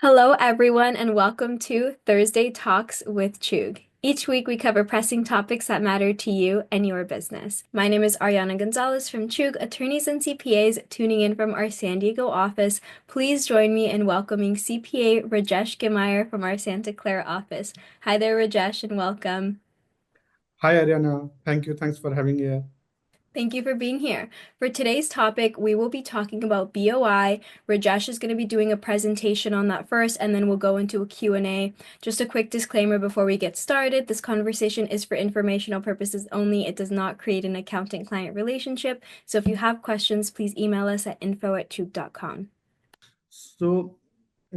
Hello, everyone, and welcome to Thursday Talks with Chug. Each week, we cover pressing topics that matter to you and your business. My name is Ariana Gonzalez from Chug, attorneys and CPAs tuning in from our San Diego office. Please join me in welcoming CPA Rajesh Gimayer from our Santa Clara office. Hi there, Rajesh, and welcome. Hi Ariana, thank you. Thanks for having me. Thank you for being here. For today's topic, we will be talking about BOI. Rajesh is going to be doing a presentation on that first, and then we'll go into a Q&A. Just a quick disclaimer before we get started. This conversation is for informational purposes only. It does not create an accountant-client relationship. So if you have questions, please email us at info@tube.com. So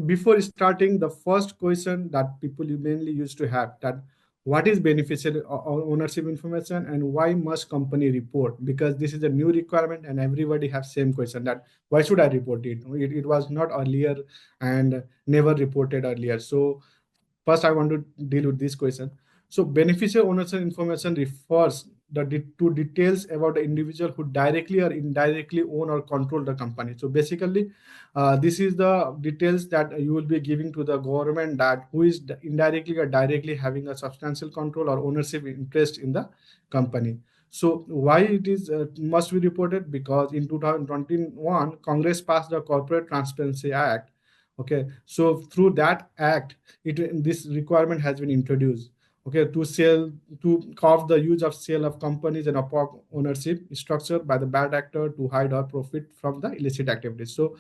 before starting, the first question that people mainly used to have that what is beneficial ownership information and why must company report? Because this is a new requirement and everybody has same question that why should I report it? It was not earlier and never reported earlier. So first, I want to deal with this question. So, beneficial ownership information refers to details about the individual who directly or indirectly own or control the company. So, basically, this is the details that you will be giving to the government that who is indirectly or directly having a substantial control or ownership interest in the company. So, why it is must be reported? Because in 2021, Congress passed the Corporate Transparency Act. Okay, so through that act, this requirement has been introduced, okay, to curb the use of sale of companies and upon ownership structure by the bad actor to hide or profit from the illicit activities. So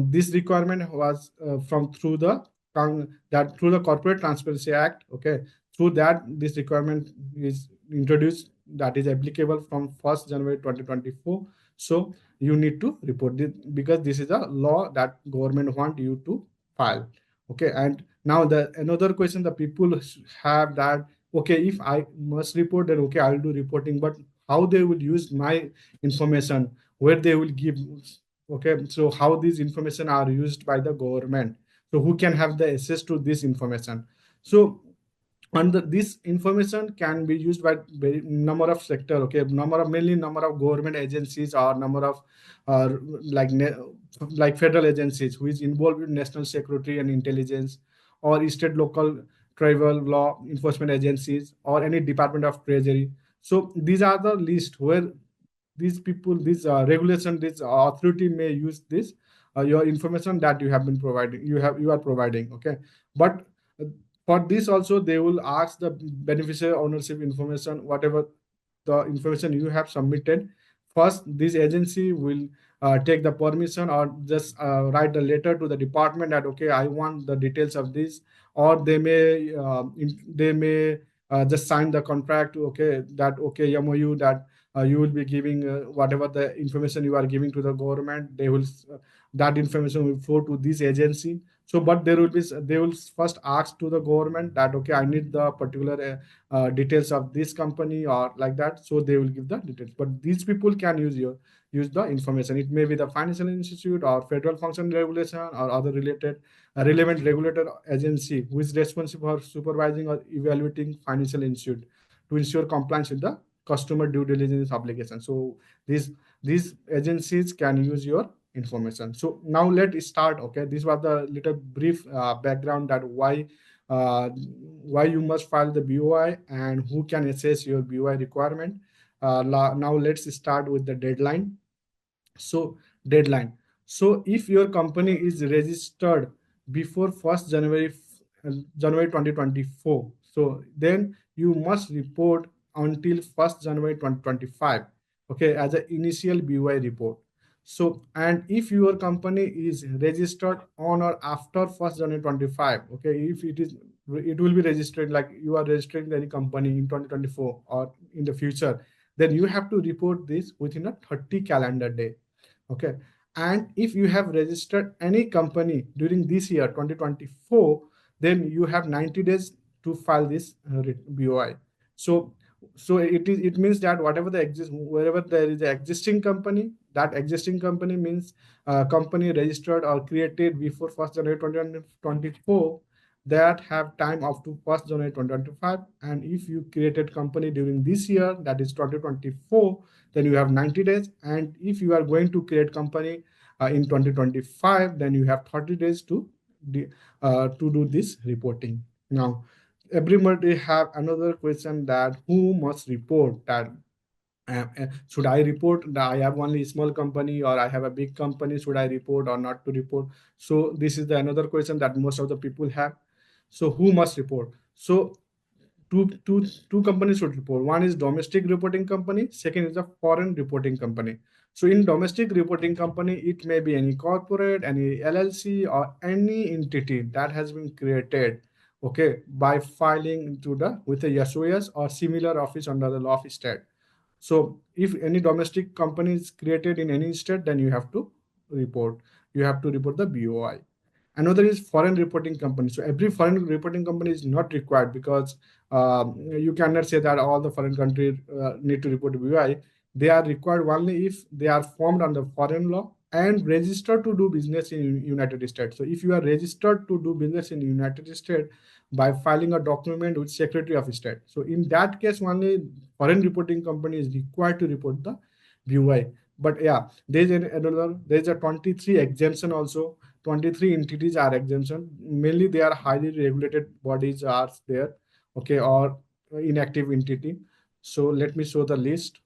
this requirement was from through the through the Corporate Transparency Act. Okay, through that this requirement is introduced that is applicable from 1st January 2024. So you need to report it because this is a law that government want you to file. Okay, and now the another question the people have that okay, if I must report, then okay, I'll do reporting, but how they will use my information, where they will give, okay, so how these information are used by the government, so who can have the access to this information. So and this information can be used by very number of sector, okay, mainly number of government agencies or number of uh, like like federal agencies who is involved in national security and intelligence, or state local tribal law enforcement agencies, or any department of treasury. So these are the list where these people, this regulation, this authority may use this your information that you have been providing, you are providing, okay. But for this also they will ask the beneficiary ownership information, whatever the information you have submitted. First, this agency will take the permission or just write a letter to the department that okay, I want the details of this, or they may just sign the contract, okay, that okay MOU that you will be giving whatever the information you are giving to the government. They will that information will flow to this agency. So but there will be, they will first ask to the government that okay, I need the particular details of this company or like that, so they will give the details. But these people can use the information. It may be the financial institute or federal function regulation or other related relevant regulator agency who is responsible for supervising or evaluating financial institute to ensure compliance with the customer due diligence obligation. So these agencies can use your information. So now let's start. Okay, this was the little brief background that why you must file the BOI and who can assess your BOI requirement. Now let's start with the deadline. So deadline. So if your company is registered before 1st January 2024, so then you must report until 1st January 2025, okay, as an initial BOI report. So and if your company is registered on or after 1st January 25, okay, if it is, it will be registered like you are registering any company in 2024 or in the future, then you have to report this within a 30 calendar day. Okay, and if you have registered any company during this year 2024, then you have 90 days to file this BOI. So it means that whatever the exist wherever there is an existing company, that existing company means company registered or created before 1st January 2024, that have time up to 1st January 2025. And if you created company during this year, that is 2024, then you have 90 days. And if you are going to create company in 2025, then you have 30 days to to do this reporting. Now, everybody have another question that who must report that should I report that I have only a small company or I have a big company? Should I report or not to report? So this is the another question that most of the people have. So who must report? So two companies should report. One is domestic reporting company. Second is a foreign reporting company. So in domestic reporting company, it may be any corporate, any LLC, or any entity that has been created, okay, by filing to the with a SOS or similar office under the law of state. So if any domestic company is created in any state, then you have to report. You have to report the BOI. Another is foreign reporting company. So every foreign reporting company is not required because you cannot say that all the foreign countries need to report BOI. They are required only if they are formed under foreign law and registered to do business in United States. So if you are registered to do business in United States by filing a document with Secretary of State, so in that case only foreign reporting company is required to report the BOI. But yeah, there's a 23 exemption also. 23 entities are exemption. Mainly they are highly regulated bodies are there, okay, or inactive entity. So let me show the list.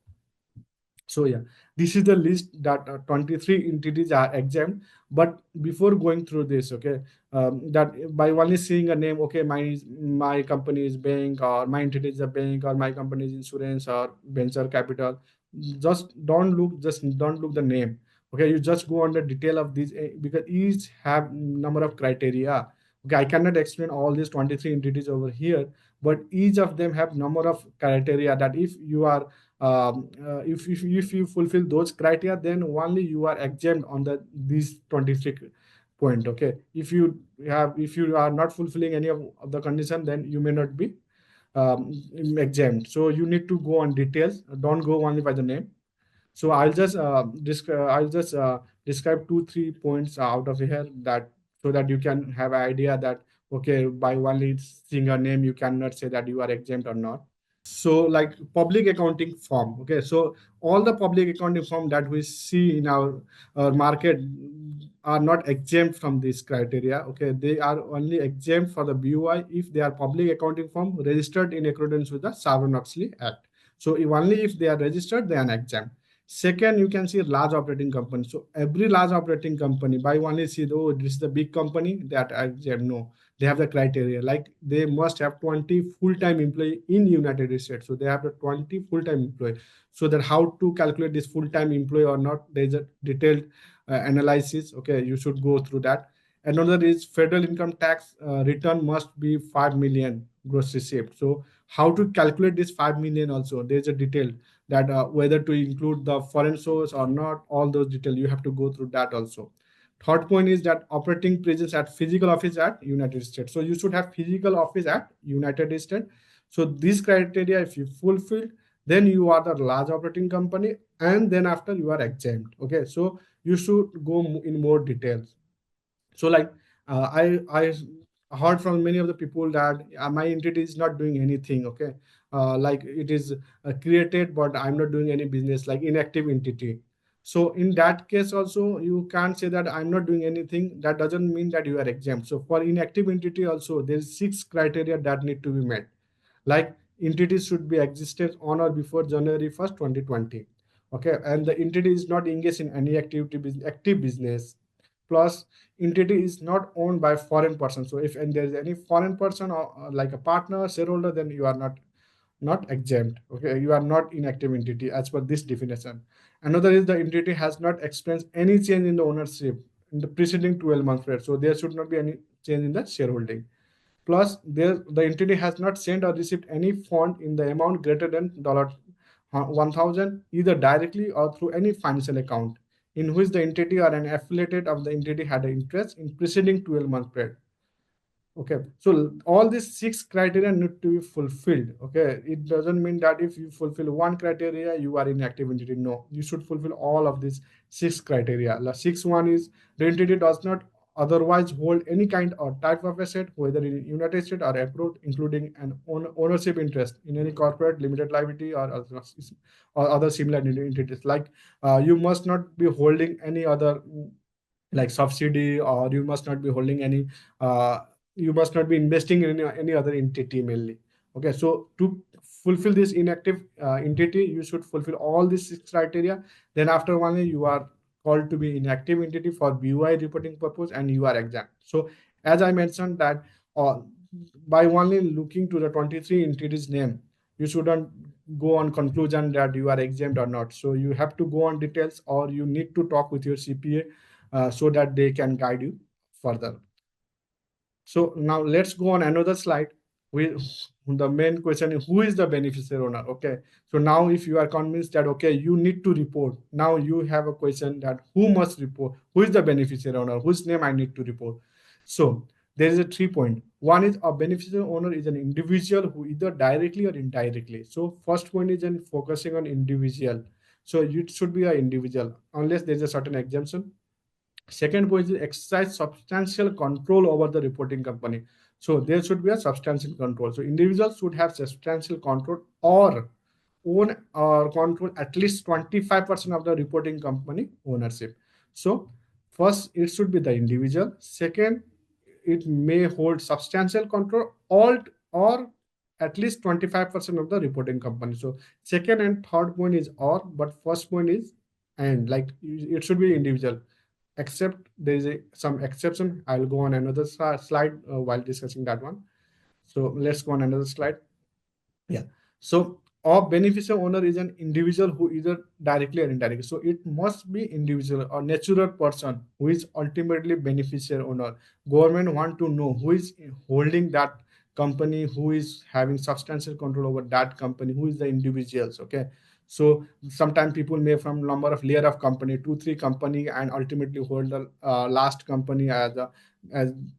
So yeah, this is the list that 23 entities are exempt. But before going through this, okay, that by only seeing a name, okay, my company is bank, or my entity is a bank, or my company is insurance or venture capital. Just don't look the name. Okay, you just go on the detail of these because each have number of criteria. Okay, I cannot explain all these 23 entities over here, but each of them have number of criteria that if you fulfill those criteria, then only you are exempt on these 26 point. Okay, if you are not fulfilling any of the condition, then you may not be exempt. So you need to go on details. Don't go only by the name. So I'll just describe 2 3 points out of here, that so that you can have an idea that okay, by only seeing a name you cannot say that you are exempt or not. So like public accounting firm, okay, so all the public accounting firm that we see in our market are not exempt from this criteria. Okay, they are only exempt for the BOI if they are public accounting firm registered in accordance with the Sarbanes-Oxley Act. So if only if they are registered, they are exempt. Second, you can see large operating company. So every large operating company, by only see, oh, this is the big company that I said no, they have the criteria like they must have 20 full-time employee in United States. So they have the 20 full-time employee. So that how to calculate this full-time employee or not, there's a detailed analysis. Okay, you should go through that. Another is federal income tax return must be 5 million gross receipt. So how to calculate this 5 million also, there's a detail that whether to include the foreign source or not, all those details you have to go through that also. Third point is that operating presence at physical office at United States. So you should have physical office at United States. So these criteria, if you fulfill, then you are the large operating company, and then after you are exempt. Okay, so you should go in more details. So like I heard from many of the people that my entity is not doing anything. Okay, like it is created, but I'm not doing any business, like inactive entity. So in that case also you can't say that I'm not doing anything. That doesn't mean that you are exempt. So for inactive entity also there's 6 criteria that need to be met. Like entities should be existed on or before January 1st, 2020. Okay, and the entity is not engaged in any active business. Plus entity is not owned by foreign person. So if and there is any foreign person or like a partner shareholder, then you are not exempt. Okay, you are not inactive entity as per this definition. Another is the entity has not experienced any change in the ownership in the preceding 12 month period. So there should not be any change in the shareholding. Plus the entity has not sent or received any fund in the amount greater than $1,000 either directly or through any financial account in which the entity or an affiliate of the entity had an interest in preceding 12-month period. Okay, so all these 6 criteria need to be fulfilled. Okay, it doesn't mean that if you fulfill one criteria, you are in active entity. No, you should fulfill all of these 6 criteria. The sixth one is the entity does not otherwise hold any kind or type of asset, whether in United States or abroad, including an ownership interest in any corporate, limited liability, or other similar entities. Like you must not be holding any other like subsidy, or you must not be holding any, uh, you must not be investing in any other entity mainly. Okay, so to fulfill this inactive entity, you should fulfill all these 6 criteria. Then after 1 year, you are called to be inactive entity for BUI reporting purpose, and you are exempt. So as I mentioned that, uh, by only looking to the 23 entities name, you shouldn't go on conclusion that you are exempt or not. So you have to go on details, or you need to talk with your CPA, so that they can guide you further. So now let's go on another slide. We, the main question is, who is the beneficiary owner? Okay. So now if you are convinced that, okay, you need to report, now you have a question that who must report? Who is the beneficiary owner? Whose name I need to report? So there is a 3 point. One is a beneficiary owner is an individual who either directly or indirectly. So first point is in focusing on individual. So it should be an individual unless there is a certain exemption. Second point is exercise substantial control over the reporting company. So there should be a substantial control. So individuals should have substantial control or own or control at least 25% of the reporting company ownership. So first, it should be the individual. Second, it may hold substantial control or at least 25% of the reporting company. So second and third point is or, but first point is and, like it should be individual, except there is some exception. I'll go on another slide while discussing that one. So let's go on another slide. Yeah. So a beneficial owner is an individual who either directly or indirectly. So it must be individual or natural person who is ultimately beneficial owner. Government want to know who is holding that company, who is having substantial control over that company, who is the individuals. Okay. So sometimes people may from number of layer of company, 2 3 company, and ultimately hold the last company as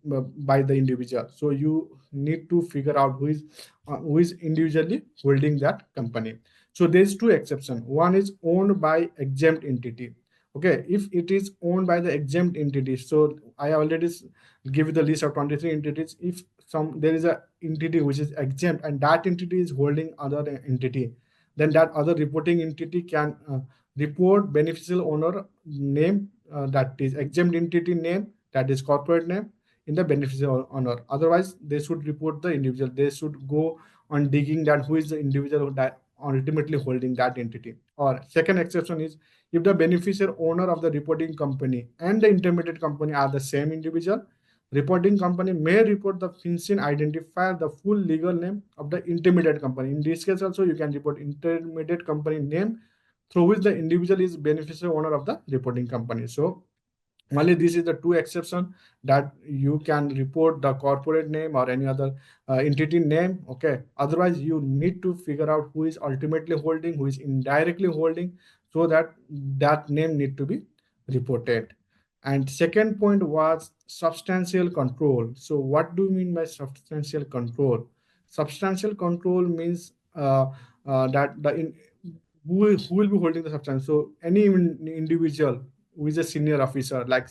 by the individual. So you need to figure out who is individually holding that company. So there's 2 exceptions. One is owned by exempt entity. Okay, if it is owned by the exempt entity, so I already give you the list of 23 entities. If there is a entity which is exempt and that entity is holding other entity, then that other reporting entity can report beneficial owner name, that is exempt entity name, that is corporate name, in the beneficial owner. Otherwise, they should report the individual. They should go on digging that who is the individual that ultimately holding that entity. Or second exception is if the beneficial owner of the reporting company and the intermediate company are the same individual, reporting company may report the FinCEN identifier, the full legal name of the intermediate company. In this case also, you can report intermediate company name through which the individual is beneficial owner of the reporting company. So only this is the 2 exception that you can report the corporate name or any other entity name. Okay. Otherwise, you need to figure out who is ultimately holding, who is indirectly holding, so that that name need to be reported. And second point was substantial control. So what do you mean by substantial control? Substantial control means that who will be holding the substance. So any individual who is a senior officer like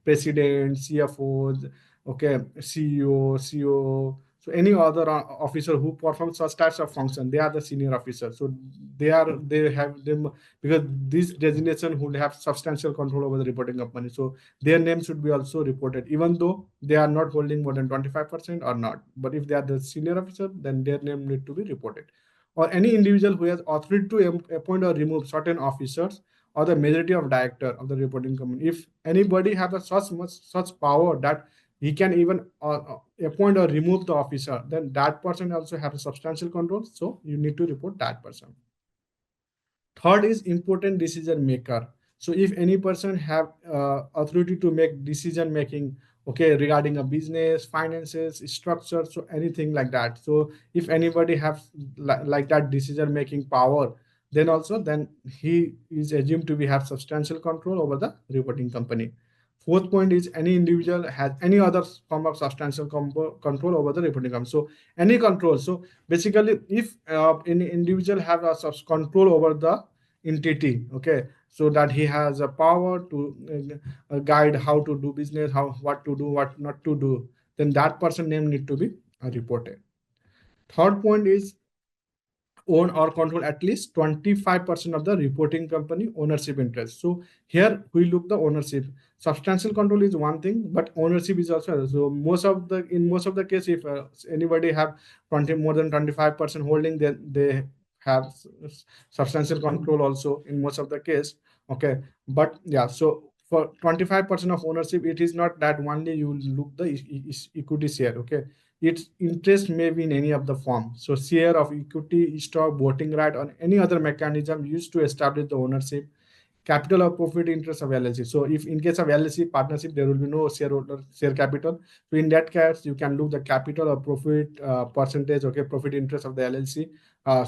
president, CFO, okay, CEO, CO. So any other officer who performs such types of function, they are the senior officer. So they have them because this designation would have substantial control over the reporting company. So their name should be also reported, even though they are not holding more than 25% or not. But if they are the senior officer, then their name need to be reported. Or any individual who has authority to appoint or remove certain officers or the majority of director of the reporting company. If anybody has a such power that he can even appoint or remove the officer, then that person also has a substantial control. So you need to report that person. Third is important decision maker. So if any person have authority to make decision making, okay, regarding a business, finances, structure, so anything like that. So if anybody have like that decision making power, then he is assumed to be have substantial control over the reporting company. Fourth point is any individual has any other form of substantial control over the reporting company. So any control. So basically, if any individual have a control over the entity, okay, so that he has a power to guide how to do business, how what to do, what not to do, then that person name need to be reported. Third point is own or control at least 25% of the reporting company ownership interest. So here we look the ownership. Substantial control is one thing, but ownership is also. So most of the case, if anybody have 20 more than 25% holding, then they have substantial control also in most of the case. Okay, but yeah, so for 25% of ownership, it is not that only you look the equity share. Okay, its interest may be in any of the form. So share of equity, stock, voting right, or any other mechanism used to establish the ownership, capital or profit interest of LLC. So if in case of LLC partnership, there will be no shareholder share capital. So in that case, you can look the capital or profit percentage, okay, profit interest of the LLC.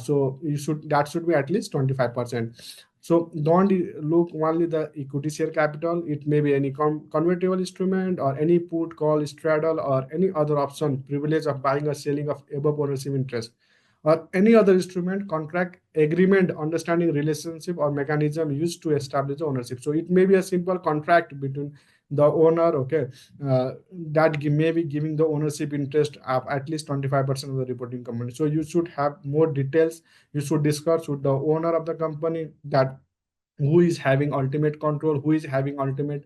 So that should be at least 25%. So don't look only the equity share capital. It may be any convertible instrument or any put, call, straddle, or any other option, privilege of buying or selling of above ownership interest, or any other instrument, contract, agreement, understanding, relationship, or mechanism used to establish the ownership. So it may be a simple contract between the owner, okay, that may be giving the ownership interest of at least 25% of the reporting company. So you should have more details. You should discuss with the owner of the company that who is having ultimate control, who is having ultimate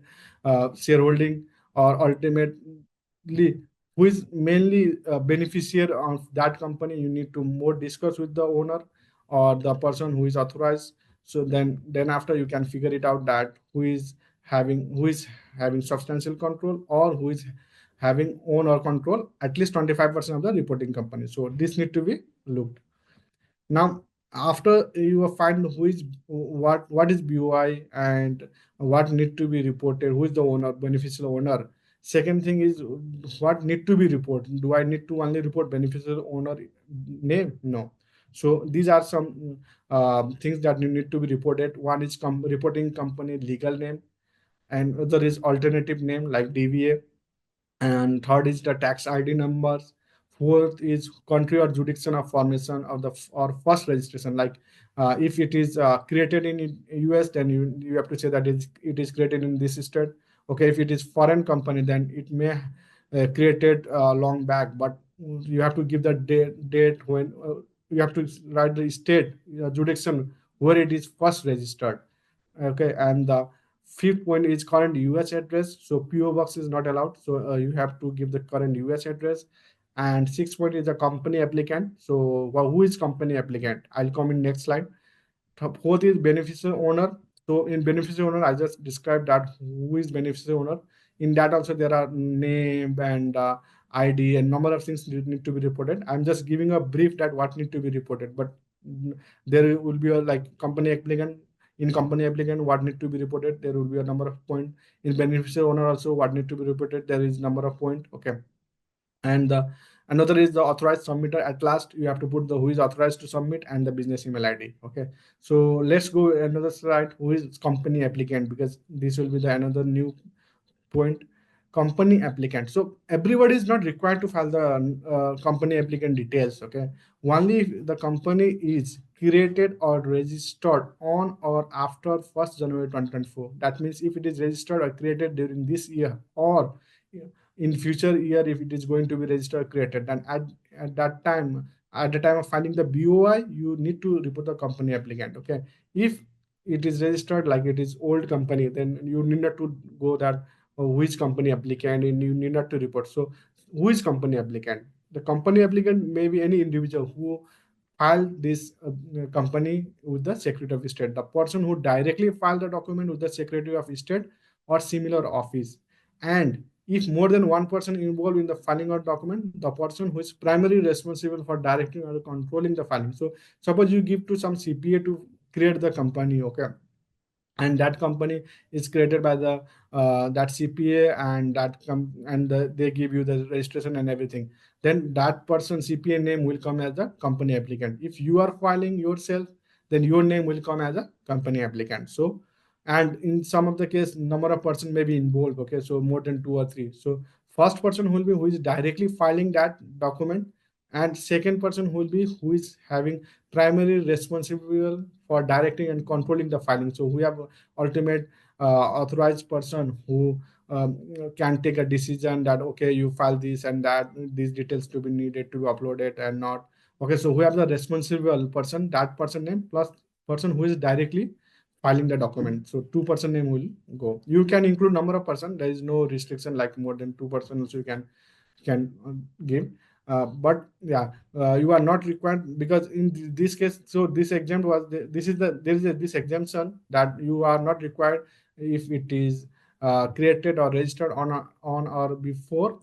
shareholding, or ultimately who is mainly a beneficiary of that company. You need to more discuss with the owner or the person who is authorized. So then after you can figure it out that who is having substantial control, or who is having own or control at least 25% of the reporting company. So this need to be looked. Now, after you find who is what is BOI and what need to be reported, who is the owner, beneficial owner. Second thing is what need to be reported. Do I need to only report beneficial owner name? No. So these are some things that you need to be reported. One is reporting company legal name, and other is alternative name like DVA, and third is the tax ID numbers. Fourth is country or jurisdiction of formation of the or first registration. Like if it is created in US, then you have to say that it is created in this state. Okay, if it is foreign company, then it may created long back, but you have to give the date when you have to write the state jurisdiction where it is first registered. Okay, and the fifth point is current US address. So PO box is not allowed, so you have to give the current US address. And sixth point is the company applicant. So who is company applicant? I'll come in next slide. Fourth is beneficial owner. So in beneficial owner, I just described that who is beneficial owner. In that also there are name and ID and number of things need to be reported. I'm just giving a brief that what need to be reported, but there will be a like company applicant. In company applicant, what need to be reported? There will be a number of point. In beneficial owner also, what need to be reported? There is number of point. Okay, and another is the authorized submitter. At last you have to put the who is authorized to submit and the business email ID. Okay, so let's go another slide. Who is company applicant? Because this will be the another new point. Company applicant. So everybody is not required to file the company applicant details. Okay, only if the company is created or registered on or after 1st January 2024. That means if it is registered or created during this year, or in future year if it is going to be registered or created, then at that time, at the time of finding the BOI, you need to report the company applicant. Okay, if it is registered like it is old company, then you need not to go that which company applicant, and you need not to report. So who is company applicant? The company applicant may be any individual who filed this company with the Secretary of State, the person who directly filed the document with the Secretary of State or similar office. And if more than one person involved in the filing of document, the person who is primarily responsible for directing or controlling the filing. So suppose you give to some CPA to create the company, okay, and that company is created by the that CPA, and they give you the registration and everything. Then that person CPA name will come as the company applicant. If you are filing yourself, then your name will come as a company applicant. So, and in some of the case, number of person may be involved. Okay, so more than two or three. So first person will be who is directly filing that document, and second person will be who is having primary responsible for directing and controlling the filing. So we have ultimate authorized person who can take a decision that okay, you file this and that, these details to be needed to be uploaded and not. Okay, so we have the responsible person, that person name plus person who is directly filing the document. So two-person name will go. You can include number of person. There is no restriction like more than 2 person also you can give. But yeah, you are not required because in this case, so this exempt was this is the there is this exemption that you are not required if it is created or registered on or before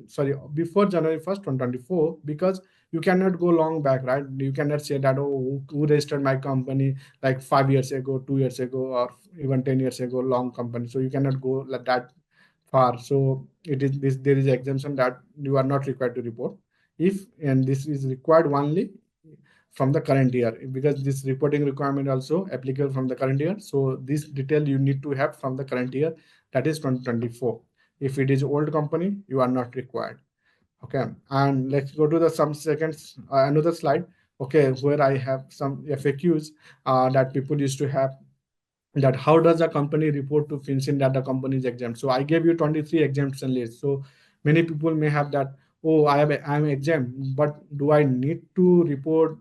sorry before January 1st, 2024, because you cannot go long back, right? You cannot say that, oh, who registered my company like 5 years ago, 2 years ago, or even 10 years ago, long company. So you cannot go like that far. So it is this there is exemption that you are not required to report. If and this is required only from the current year, because this reporting requirement also applicable from the current year. So this detail you need to have from the current year, that is 2024. If it is old company, you are not required. Okay, and let's go to the some seconds another slide. Okay, where I have some FAQs that people used to have, that how does a company report to FinCEN that the company is exempt. So I gave you 23 exemption list. So many people may have that, oh, I'm exempt, but do I need to report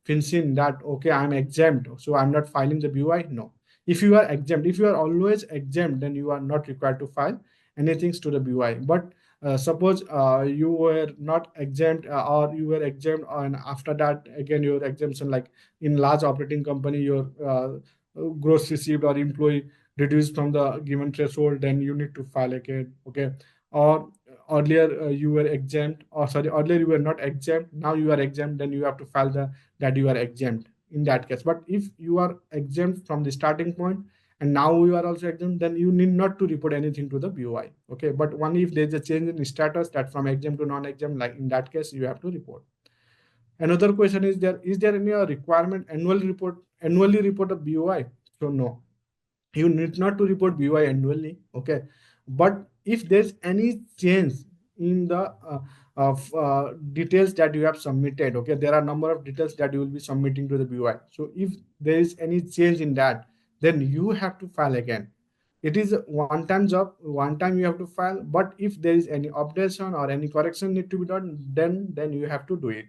FinCEN that, okay, I'm exempt, so I'm not filing the BOI? No. If you are exempt, if you are always exempt, then you are not required to file anything to the BOI. But suppose you were not exempt or you were exempt and after that again your exemption, like in large operating company, your gross received or employee reduced from the given threshold, then you need to file again. Okay, or earlier you were exempt, or sorry, earlier you were not exempt, now you are exempt, then you have to file the that you are exempt in that case. But if you are exempt from the starting point and now you are also exempt, then you need not to report anything to the BOI. Okay, but only if there's a change in status, that from exempt to non-exempt, like in that case you have to report. Another question is there any requirement annually report a BOI? So no, you need not to report BOI annually. Okay, but if there's any change in the of details that you have submitted, okay, there are number of details that you will be submitting to the BOI. So if there is any change in that, then you have to file again. It is a one-time job, one time you have to file. But if there is any updation or any correction need to be done, then you have to do it.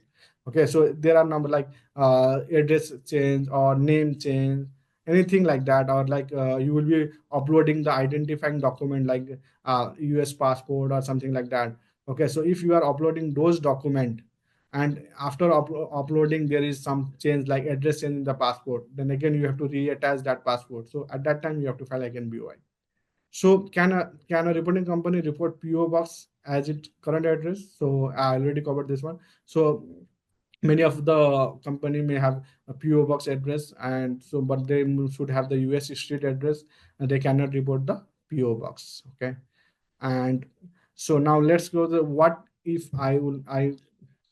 Okay, so there are number like address change or name change, anything like that, or like you will be uploading the identifying document like US passport or something like that. Okay, so if you are uploading those document and after uploading there is some change like address change in the passport, then again you have to reattach that passport. So at that time you have to file again BOI. So can a reporting company report PO box as its current address? So I already covered this one. So many of the company may have a PO box address, and so but they should have the US street address, and they cannot report the PO box. Okay, and so now let's go to what if I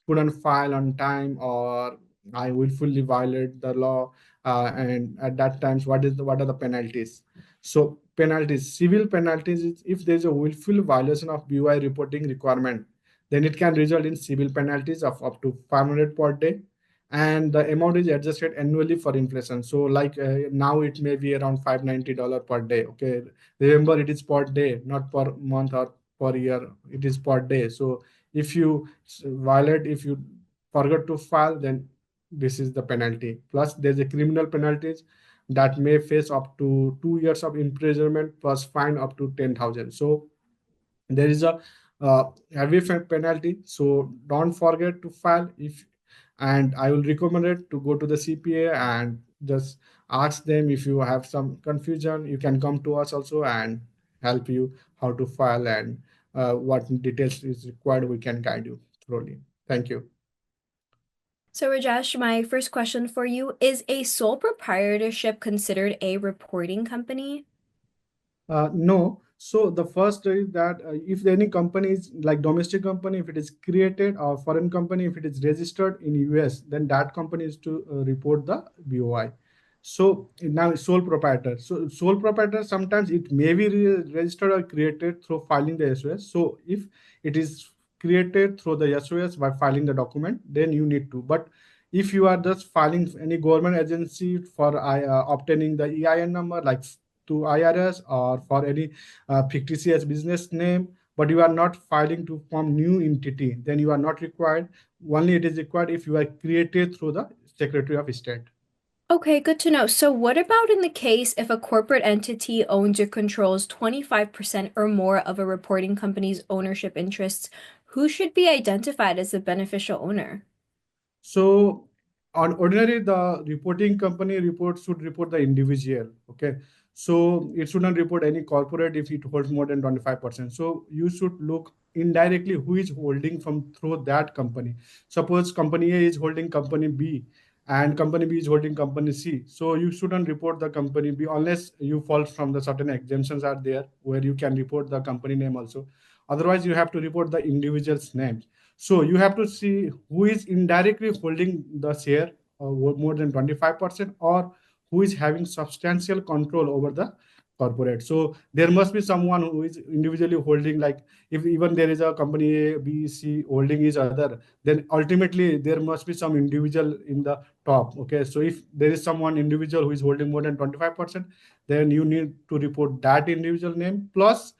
couldn't file on time, or I willfully violate the law, and at that times what are the penalties? So penalties, civil penalties is if there is a willful violation of BOI reporting requirement, then it can result in civil penalties of up to 500 per day, and the amount is adjusted annually for inflation. So like now it may be around $590 per day. Okay, remember it is per day, not per month or per year. It is per day. So if you violate, if you forget to file, then this is the penalty. Plus there's a criminal penalties that may face up to 2 years of imprisonment plus fine up to 10,000. So there is a heavy penalty. So don't forget to file. If and I will recommend it to go to the CPA and just ask them. If you have some confusion, you can come to us also and help you how to file and what details is required. We can guide you thoroughly. Thank you. So, Rajesh, my first question for you is a sole proprietorship considered a reporting company? No. So the first is that if any company is like domestic company, if it is created, or foreign company, if it is registered in US, then that company is to report the BOI. So now sole proprietor. So sole proprietor, sometimes it may be registered or created through filing the SOS. So if it is created through the SOS by filing the document, then you need to. But if you are just filing any government agency for obtaining the EIN number, like to IRS, or for any fictitious business name, but you are not filing to form new entity, then you are not required. Only it is required if you are created through the Secretary of State. Okay, good to know. So, what about in the case if a corporate entity owns or controls 25% or more of a reporting company's ownership interests? Who should be identified as the beneficial owner? So on ordinary, the reporting company report should report the individual. Okay. So it shouldn't report any corporate if it holds more than 25%. So you should look indirectly who is holding from through that company. Suppose company A is holding company B and company B is holding company C. So you shouldn't report the company B unless you fall from the certain exemptions are there where you can report the company name also. Otherwise, you have to report the individual's name. So you have to see who is indirectly holding the share more than 25% or who is having substantial control over the corporate. So there must be someone who is individually holding, like if even there is a company A, B, C holding each other, then ultimately there must be some individual in the top. Okay. So if there is someone individual who is holding more than 25%, then you need to report that individual name plus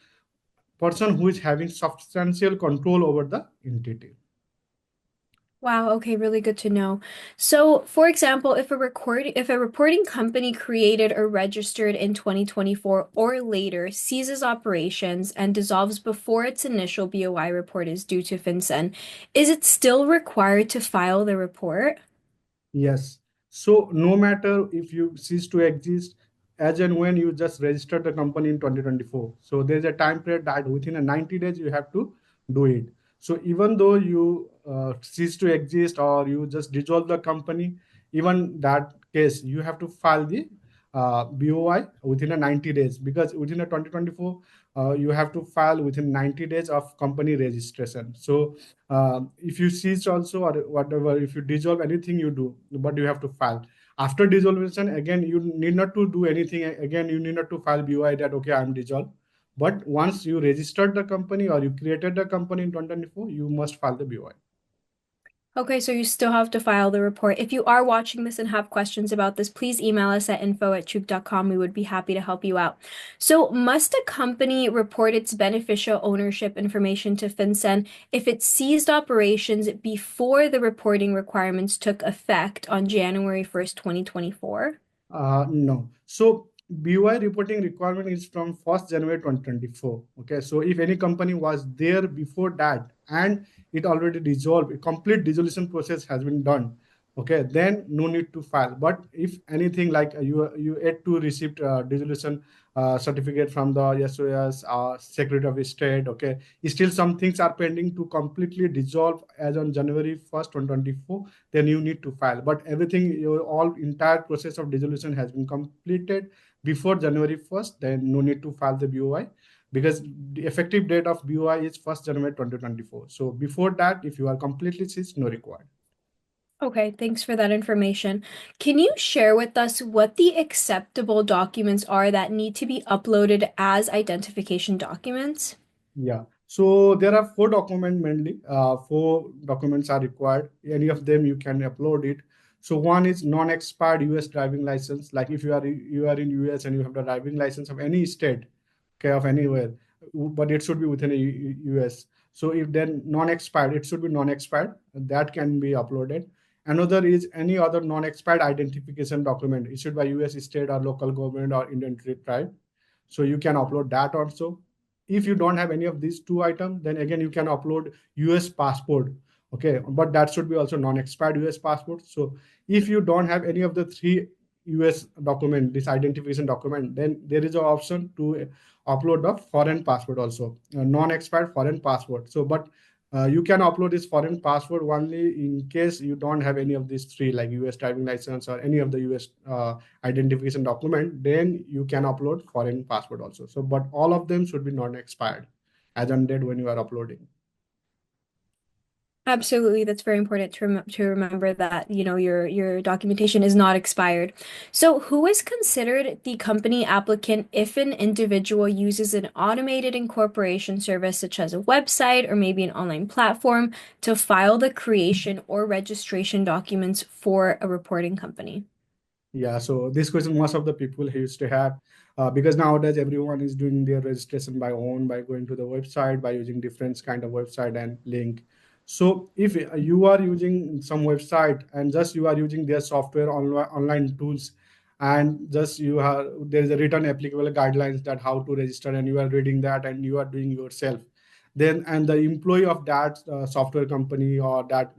person who is having substantial control over the entity. Wow, okay, really good to know. So, for example, if a reporting company created or registered in 2024 or later ceases operations and dissolves before its initial BOI report is due to FinCEN, is it still required to file the report? Yes. So no matter if you cease to exist, as and when you just registered the company in 2024. So there's a time period that within a 90 days you have to do it. So even though you cease to exist or you just dissolve the company, even that case you have to file the BOI within a 90 days, because within a 2024 you have to file within 90 days of company registration. So if you cease also or whatever, if you dissolve anything you do, but you have to file after dissolution. Again, you need not to do anything. Again, you need not to file BOI that okay, I'm dissolved. But once you registered the company or you created the company in 2024, you must file the BOI. Okay, so you still have to file the report. If you are watching this and have questions about this, please email us at info@choop.com. We would be happy to help you out. So, must a company report its beneficial ownership information to FinCEN if it ceased operations before the reporting requirements took effect on January 1st, 2024? No. So BOI reporting requirement is from 1st January 2024. Okay. So if any company was there before that and it already dissolved, a complete dissolution process has been done. Okay, then no need to file. But if anything like you yet to receive dissolution certificate from the SOS Secretary of State, okay, still some things are pending to completely dissolve as on January 1st, 2024, then you need to file. But everything, your all entire process of dissolution has been completed before January 1st, then no need to file the BOI, because the effective date of BOI is 1st January 2024. So before that, if you are completely ceased, no required. Okay, thanks for that information. Can you share with us what the acceptable documents are that need to be uploaded as identification documents? Yeah. So there are four documents mainly. Four documents are required. Any of them you can upload it. So one is non-expired US driving license. Like if you are in US and you have the driving license of any state, okay, of anywhere, but it should be within a US. So if then non-expired, it should be non-expired. That can be uploaded. Another is any other non-expired identification document issued by US state or local government or Indian tribe. So you can upload that also. If you don't have any of these two items, then again you can upload US passport. Okay, but that should be also non-expired US passport. So if you don't have any of the three US document, this identification document, then there is an option to upload the foreign passport also, a non-expired foreign passport. So but you can upload this foreign passport only in case you don't have any of these three, like US driving license or any of the US identification document, then you can upload foreign passport also. So, but all of them should be non-expired as on date when you are uploading. Absolutely, that's very important to remember that, your documentation is not expired. So, who is considered the company applicant if an individual uses an automated incorporation service such as a website or maybe an online platform to file the creation or registration documents for a reporting company? Yeah, so this question most of the people used to have, because nowadays everyone is doing their registration by own, by going to the website, by using different kind of website and link. So if you are using some website and just you are using their software online tools, and just you have there is a written applicable guidelines that how to register, and you are reading that and you are doing yourself, then and the employee of that software company or that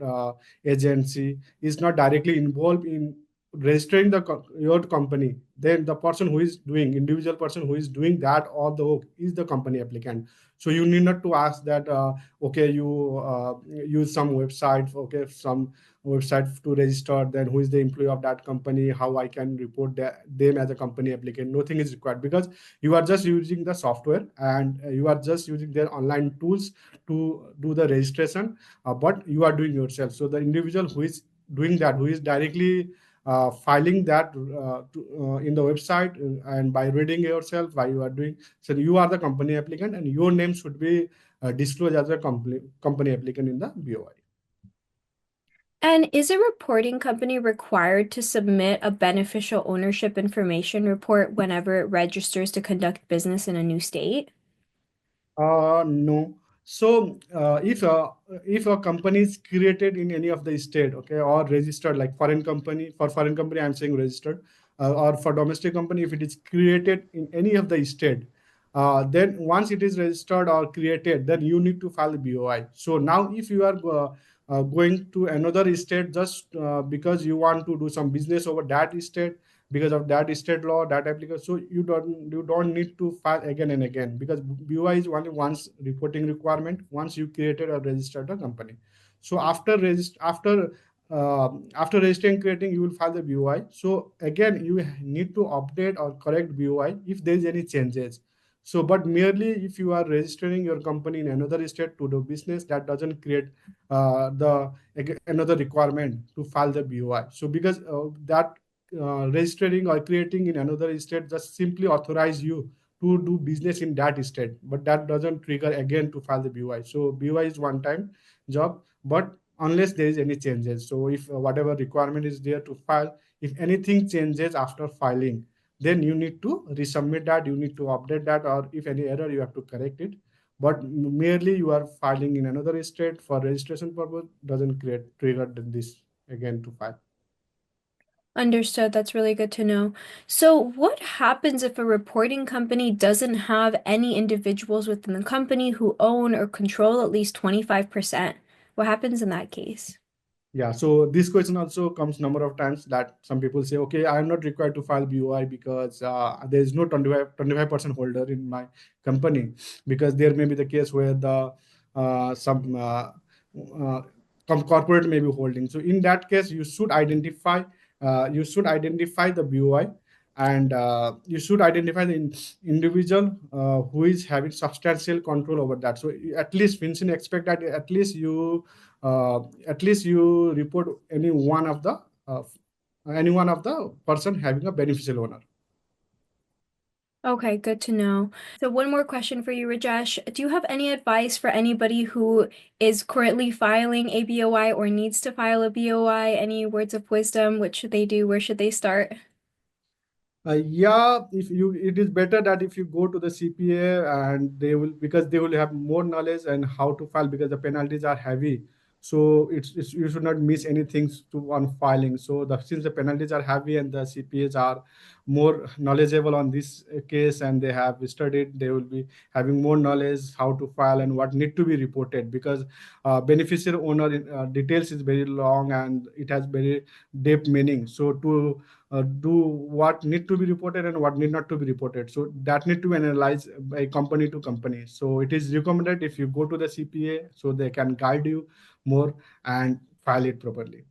agency is not directly involved in registering your company, then the person who is doing individual person who is doing that all the work is the company applicant. So you need not to ask that, okay, you use some website, okay, some website to register, then who is the employee of that company, how I can report them as a company applicant. Nothing is required, because you are just using the software, and you are just using their online tools to do the registration, but you are doing yourself. So the individual who is doing that, who is directly filing that in the website, and by reading yourself why you are doing, so you are the company applicant, and your name should be disclosed as a company applicant in the BOI. And is a reporting company required to submit a beneficial ownership information report whenever it registers to conduct business in a new state? No. So if a company is created in any of the state, okay, or registered, like foreign company, for foreign company I'm saying registered, or for domestic company, if it is created in any of the state, then once it is registered or created, then you need to file the BOI. So now if you are going to another state just because you want to do some business over that state, because of that state law, that application, so you don't need to file again and again, because BOI is only once reporting requirement once you created or registered a company. So after registering, creating, you will file the BOI. So again, you need to update or correct BOI if there is any changes. So but merely if you are registering your company in another state to do business, that doesn't create the another requirement to file the BOI. So because that registering or creating in another state just simply authorize you to do business in that state, but that doesn't trigger again to file the BOI. So BOI is one time job, but unless there is any changes. So if whatever requirement is there to file, if anything changes after filing, then you need to resubmit that, you need to update that, or if any error, you have to correct it. But merely you are filing in another state for registration purpose doesn't create trigger this again to file. Understood. That's really good to know. So, what happens if a reporting company doesn't have any individuals within the company who own or control at least 25%? What happens in that case? Yeah, so this question also comes number of times, that some people say, okay, I am not required to file BOI because there is no 25% holder in my company, because there may be the case where the uh, some corporate may be holding. So in that case, you should identify the BOI, and you should identify the individual who is having substantial control over that. So at least Vincent expect that uh, at least you report uh, any one of the person having a beneficial owner. Okay, good to know. So, one more question for you, Rajesh. Do you have any advice for anybody who is currently filing a BOI or needs to file a BOI? Any words of wisdom? What should they do? Where should they start? Yeah, if you, it is better that if you go to the CPA, and they will, because they will have more knowledge and how to file, because the penalties are heavy. So it's you should not miss anything to on filing. So since the penalties are heavy and the CPAs are more knowledgeable on this case and they have studied, they will be having more knowledge how to file and what need to be reported, because beneficiary owner details is very long and it has very deep meaning. So to do what need to be reported and what need not to be reported. So that need to be analyzed by company to company. So it is recommended if you go to the CPA, so they can guide you more and file it properly.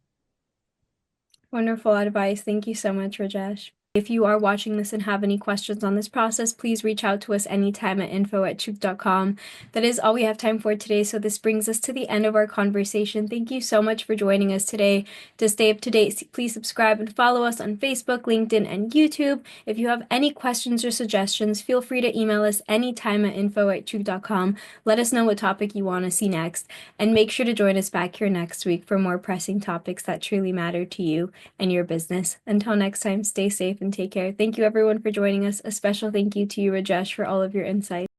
Wonderful advice. Thank you so much, Rajesh. If you are watching this and have any questions on this process, please reach out to us anytime at info@chuk.com. That is all we have time for today. So this brings us to the end of our conversation. Thank you so much for joining us today. To stay up to date, please subscribe and follow us on Facebook, LinkedIn, and YouTube. If you have any questions or suggestions, feel free to email us anytime at info@chuk.com. Let us know what topic you want to see next. And make sure to join us back here next week for more pressing topics that truly matter to you and your business. Until next time, stay safe and take care. Thank you everyone for joining us. A special thank you to you, Rajesh, for all of your insights.